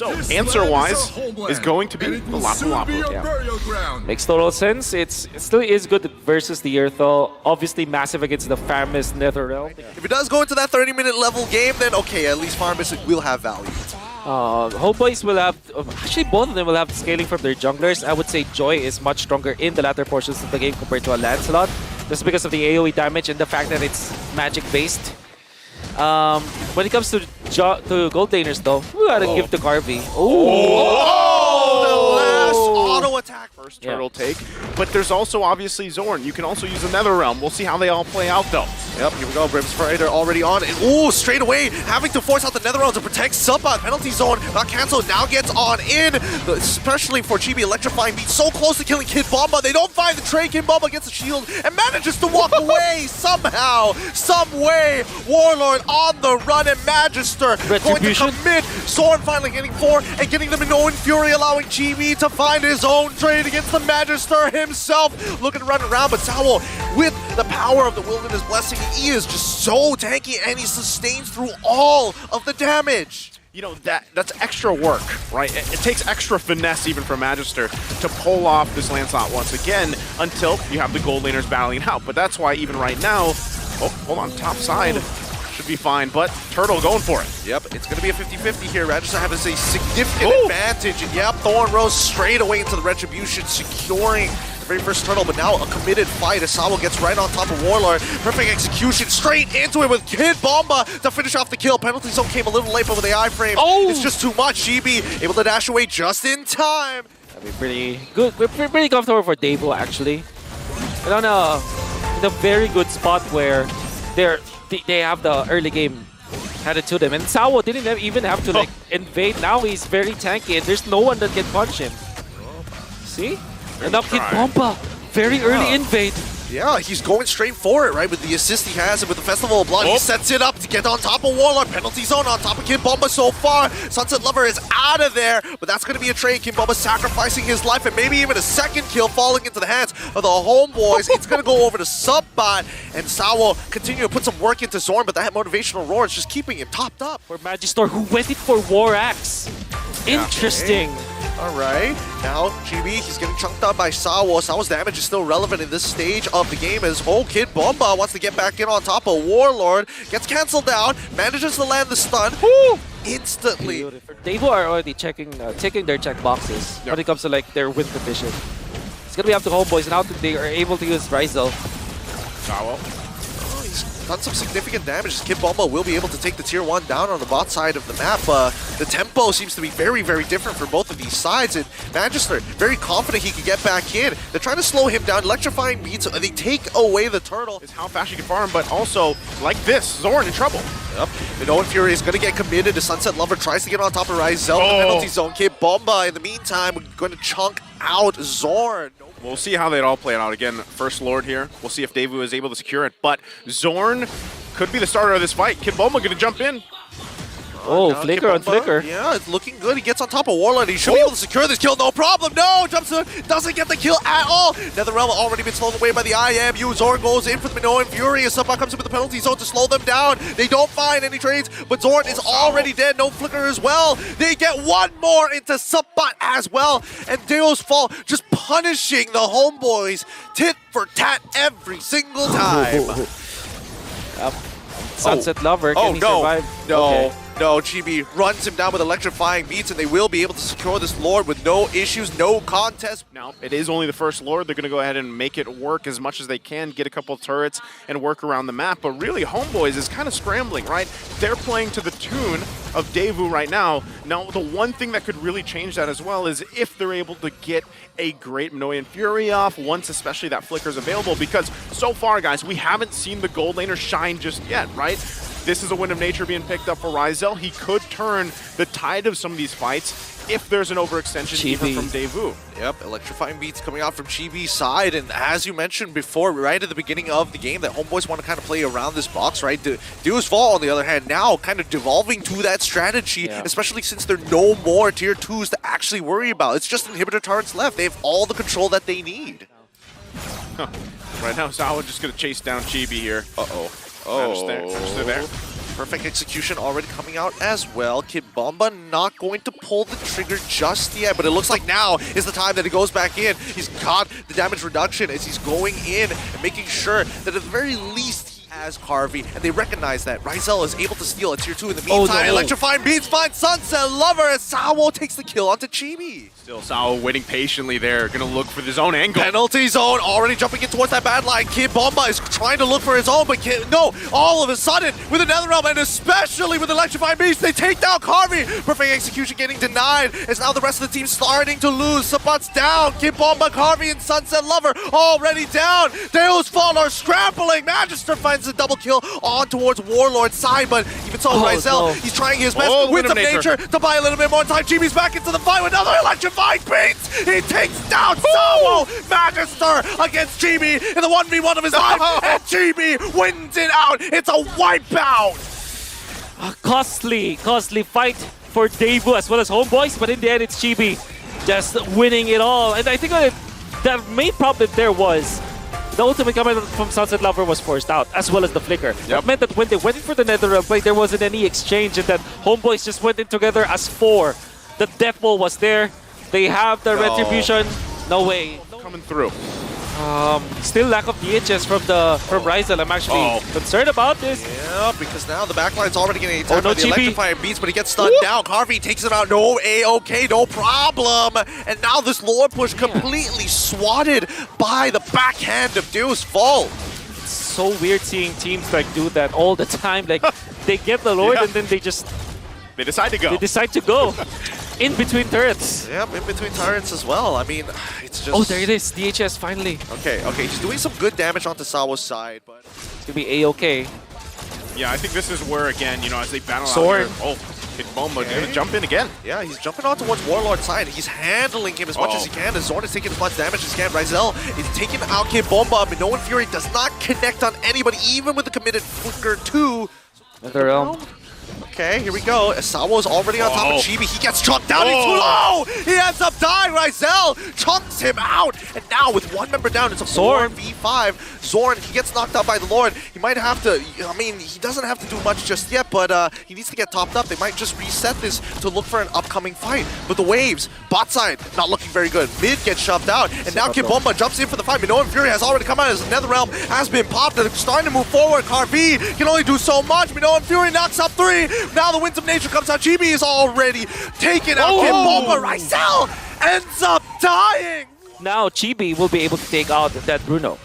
So, answer-wise, is going to be the Lapu Lapu. Yeah. Makes total sense. It still is good versus the Earthal. Obviously massive against the Farmist Netherrealm. If it does go into that 30-minute level game, then okay, at least Farmist will have value. Homebois will have, actually both of them will have scaling from their junglers. I would say Joy is much stronger in the latter portions of the game compared to a Lancelot, just because of the AoE damage and the fact that it's magic-based. When it comes to gold laners though, we gotta give to Garvey. The last auto attack. First turtle take. But there's also obviously Zorn. You can also use another realm. We'll see how they all play out though. Yep, here we go. Brimspider already on. And ooh, straight away, having to force out the Netherrealm to protect Subbot. Penalty zone not canceled, now gets on in. Especially for Chibi, electrifying beat so close to killing Kid Bomba. They don't find the tray. Kid Bomba gets the shield and manages to walk away somehow, some way. Warlord on the run and Magister going to commit. Zorn finally getting 4 and getting them in no Fury, allowing Chibi to find his own trade against the Magister himself. Looking to run around, but Sawo, with the power of the Wilderness Blessing, he is just so tanky and he sustains through all of the damage. You know, that's extra work, right? It takes extra finesse even for Magister to pull off this Lancelot once again until you have the gold laners battling out. But that's why even right now, oh, hold on, top side should be fine, but Turtle going for it. Yep, it's going to be a 50-50 here. Magister has a significant advantage. And yep, Thorn Rose straight away into the Retribution, securing the very first turtle, but now a committed fight. Asawa gets right on top of Warlord. Perfect execution, straight into it with Kid Bomba to finish off the kill. Penalty zone came a little late, but with the iframe, it's just too much. Chibi able to dash away just in time. That'd be pretty good. We're pretty comfortable for DEVU actually. But on in a very good spot where they have the early game headed to them. And Sawo didn't even have to like invade. Now he's very tanky and there's no one that can punch him. See? And up Kid Bomba. Very early invade. Yeah, he's going straight for it, right? With the assist he has and with the Festival of Blood, he sets it up to get on top of Warlord. Penalty zone on top of Kid Bomba so far. Sunset Lover is out of there, but that's going to be a trade. Kid Bomba sacrificing his life and maybe even a second kill falling into the hands of the Homebois. It's going to go over to Subbot, and Sawo continue to put some work into Zorn, but that motivational roar is just keeping him topped up. For Magister, who went it for War Axe. Interesting. All right, now Chibi, he's getting chunked up by Sawo. Sawo's damage is still relevant in this stage of the game as Kid Bomba wants to get back in on top of Warlord. Gets canceled down, manages to land the stun instantly. DEVU are already taking their check boxes when it comes to like their win condition. It's gonna be up to Homebois and how they are able to use Ryzel. Sawo. He's done some significant damage. Kid Bomba will be able to take the tier 1 down on the bot side of the map. The tempo seems to be very, very different for both of these sides, and Magister very confident he can get back in. They're trying to slow him down, electrifying beats. They take away the turtle. Is how fast you can farm, but also like this, Zorn in trouble. Yep. And Owen Fury is going to get committed. The Sunset Lover tries to get on top of Ryzel. The penalty zone. Kid Bomba, in the meantime, going to chunk out Zorn. We'll see how they all play out. Again, first Lord here. We'll see if DEVU is able to secure it. But Zorn could be the starter of this fight. Kid Bomba going to jump in. Oh, Flicker on Flicker. Yeah, it's looking good. He gets on top of Warlord. He should be able to secure this kill, no problem. No, jumps in, doesn't get the kill at all. Netherrealm already been slowed away by the IMU. Zorn goes in for the Minoan Fury. Subbot comes in with the penalty zone to slow them down. They don't find any trades, but Zorn is already dead. No Flicker as well. They get one more into Subbot as well. And Deus fall, just punishing the Homebois tit for tat every single time. Sunset Lover, can he survive? No, Chibi runs him down with electrifying beats, and they will be able to secure this Lord with no issues, no contest. Now, it is only the first Lord. They're going to go ahead and make it work as much as they can, get a couple of turrets, and work around the map. But really, Homebois is kind of scrambling, right? They're playing to the tune of DEVU right now. Now, the one thing that could really change that as well is if they're able to get a great Minoan Fury off, once especially that Flicker's available, because so far, guys, we haven't seen the gold laner shine just yet, right? This is a Wind of Nature being picked up for Ryzel. He could turn the tide of some of these fights if there's an overextension even from DEVU. Yep, electrifying beats coming out from Chibi's side, and as you mentioned before, right at the beginning of the game, that Homebois want to kind of play around this box, right? Deus Fall, on the other hand, now kind of devolving to that strategy, especially since there are no more tier 2s to actually worry about. It's just inhibitor turrets left. They have all the control that they need. Right now, Sawa just going to chase down Chibi here. Uh-oh. Magister there. Perfect execution already coming out as well. Kid Bomba not going to pull the trigger just yet, but it looks like now is the time that he goes back in. He's got the damage reduction as he's going in and making sure that at the very least he has Carvey, and they recognize that Ryzel is able to steal a tier 2 in the meantime. Electrifying Beats finds Sunset Lover as Sawo takes the kill onto Chibi. Still Sawo waiting patiently there, gonna look for his own angle. Penalty zone already jumping in towards that bad line. Kid Bomba is trying to look for his own, but no, all of a sudden with another realm, and especially with Electrifying Beast, they take down Carvey. Perfect execution getting denied as now the rest of the team starting to lose. Sabat's down. Kid Bomba, Carvey, and Sunset Lover already down. Deus Vult are scrambling. Magister finds a double kill on towards Warlord's side, but even so, Ryzel, he's trying his best with some nature to buy a little bit more time. Chibi's back into the fight with another Electrifying Beats. He takes down Sawo. Magister against Chibi in the 1v1 of his life, and Chibi wins it out. It's a wipeout. A costly fight for DEVU as well as Homebois, but in the end, it's Chibi just winning it all. And I think the main problem there was the ultimate comment from Sunset Lover was forced out, as well as the flicker. That meant that when they went in for the Netherrealm play, there wasn't any exchange, and that Homebois just went in together as 4. The death ball was there. They have the retribution. No way. Coming through. Still lack of DHS from Ryzel. I'm actually concerned about this. Yeah, because now the backline's already getting attacked by the Chibi. Electrifying Beats, but he gets stunned down. Carvey takes him out. No A-OK, no problem. And now this Lord push completely swatted by the backhand of Deus Vult. It's so weird seeing teams like do that all the time. Like they get the Lord and then they decide to go. They decide to go. In between turrets. Yep, in between turrets as well. I mean, it's just... Oh, there it is. DHS, finally. Okay, he's doing some good damage onto Sawo's side, but... It's going to be A-OK. Yeah, I think this is where, again, as they battle Sword. out here... Oh, Kid Bomba gonna jump in again. Yeah, he's jumping on towards Warlord's side. He's handling him as much as he can. The Zorn is taking as much damage as he can. Ryzel is taking out Kid Bomba, but Minoan Fury does not connect on anybody, even with the committed flicker 2. Netherrealm. Okay, here we go. Sawo's already on top of Chibi. He gets chunked down. He's too low. He ends up dying. Ryzel chunks him out. And now with one member down, it's a 4v5. Zorn, he gets knocked out by the Lord. He might have to, I mean, he doesn't have to do much just yet, but he needs to get topped up. They might just reset this to look for an upcoming fight. But the waves, bot side, not looking very good. Mid gets shoved out. And now Kid Bomba jumps in for the fight. Minoan Fury has already come out as Netherrealm has been popped. They're starting to move forward. Carvey can only do so much. Minoan Fury knocks up 3. Now the Winds of Nature comes out. Chibi is already taken out. Kid Bomba, Ryzel ends up dying. Now Chibi will be able to take out that Bruno.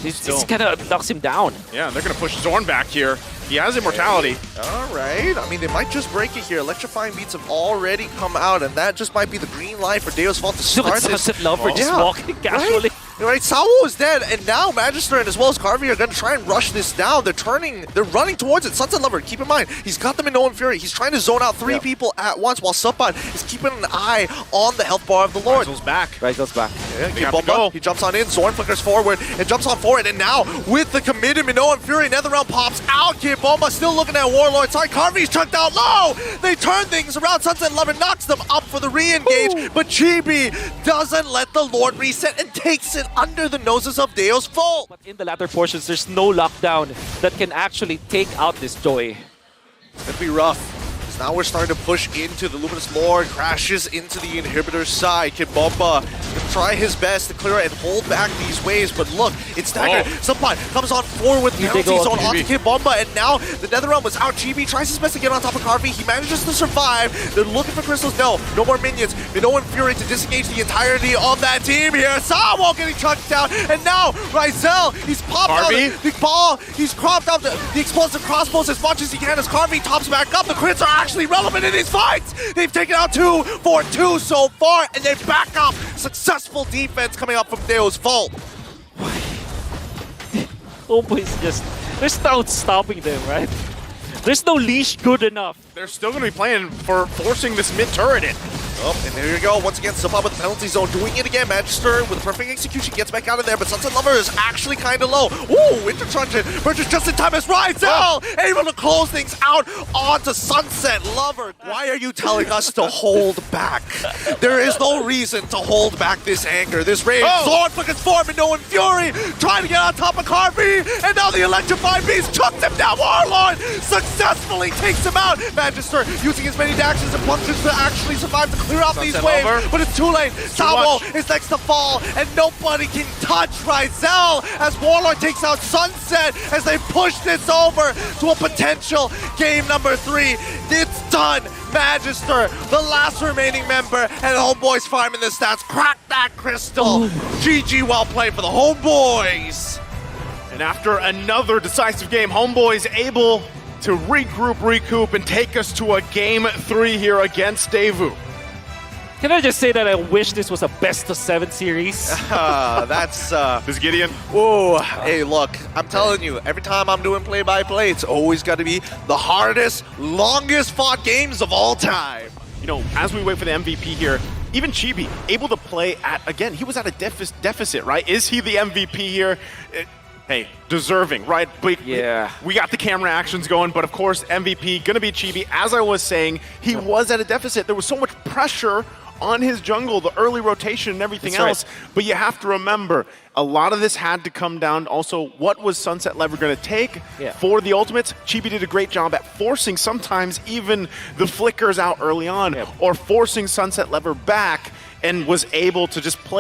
This kind of knocks him down. Yeah, they're going to push Zorn back here. He has immortality. All right. I mean, they might just break it here. Electrifying Beats have already come out, and that just might be the green light for Deus Vult to start this. Sunset Lover just walking casually. Right, Sawo is dead, and now Magister and as well as Carvey are going to try and rush this down. They're running towards it. Sunset Lover, keep in mind, he's got them in Minoan Fury. He's trying to zone out 3 people at once, while Subban is keeping an eye on the health bar of the Lord. Ryzel's back. Ryzel's back. Yeah, Kid Bomba, he jumps on in, Zorn flickers forward, and jumps on forward, and now, with the committed Minoan Fury, Netherrealm pops out. Kid Bomba still looking at Warlord. Sorry, Carvey's chucked out low! They turn things around. Sunset Lover knocks them up for the re-engage, but Chibi doesn't let the Lord reset and takes it under the noses of Deus Vult. But in the latter portions, there's no lockdown that can actually take out this Joy. That'd be rough. Now we're starting to push into the Luminous Lord, crashes into the inhibitor's side. Kid Bomba can try his best to clear and hold back these waves, but look, it's staggered. Subban comes on forward with penalty zone onto Kid Bomba, and now the Netherrealm was out. Chibi tries his best to get on top of Carvey. He manages to survive. They're looking for crystals. No more minions. Minoan Fury to disengage the entirety of that team here. Sawo getting chucked down, and now Ryzel, he's popped out the ball. He's cropped out the explosive crossbows as much as he can as Carvey tops back up. The crits are actually relevant in these fights. They've taken out 2 for 2 so far, and they back up. Successful defense coming up from Deus Vult. Homebois just, there's no stopping them, right? There's no leash good enough. They're still going to be playing for forcing this mid turret in. Oh, and there you go. Once again, Supa with the penalty zone. Doing it again. Magister with a perfect execution gets back out of there, but Sunset Lover is actually kind of low. Ooh, interruption. Burgess just in time as Ryzel able to close things out onto Sunset Lover. Why are you telling us to hold back? There is no reason to hold back this anger, this rage. Zorn took his form into Fury, trying to get on top of Carby, and now the Electrifying Beast chucks him down. Warlord successfully takes him out. Magister using as many dashes and plunges to actually survive to clear out these waves, but it's too late. Salvo is next to fall, and nobody can touch Ryzel as Warlord takes out Sunset as they push this over to a potential game number 3. It's done. Magister, the last remaining member, and Homebois farming the stats. Crack that crystal. GG, well played for the Homebois. And after another decisive game, Homebois able to regroup, recoup, and take us to a game 3 here against DEVU. Can I just say that I wish this was a best-of-7 series? That's This Gideon. oh, hey, look, I'm telling you, every time I'm doing play-by-play, it's always got to be the hardest, longest fought games of all time. You know, as we wait for the MVP here, even Chibi able to play at, again, he was at a deficit, right? Is he the MVP here? Hey, deserving, right? But yeah. We got the camera actions going, but of course, MVP gonna be Chibi. As I was saying, he was at a deficit. There was so much pressure on his jungle, the early rotation and everything else. Right. But you have to remember, a lot of this had to come down also what was Sunset Lever going to take for the ultimates. Chibi did a great job at forcing sometimes even the flickers out early on or forcing Sunset Lever back and was able to just play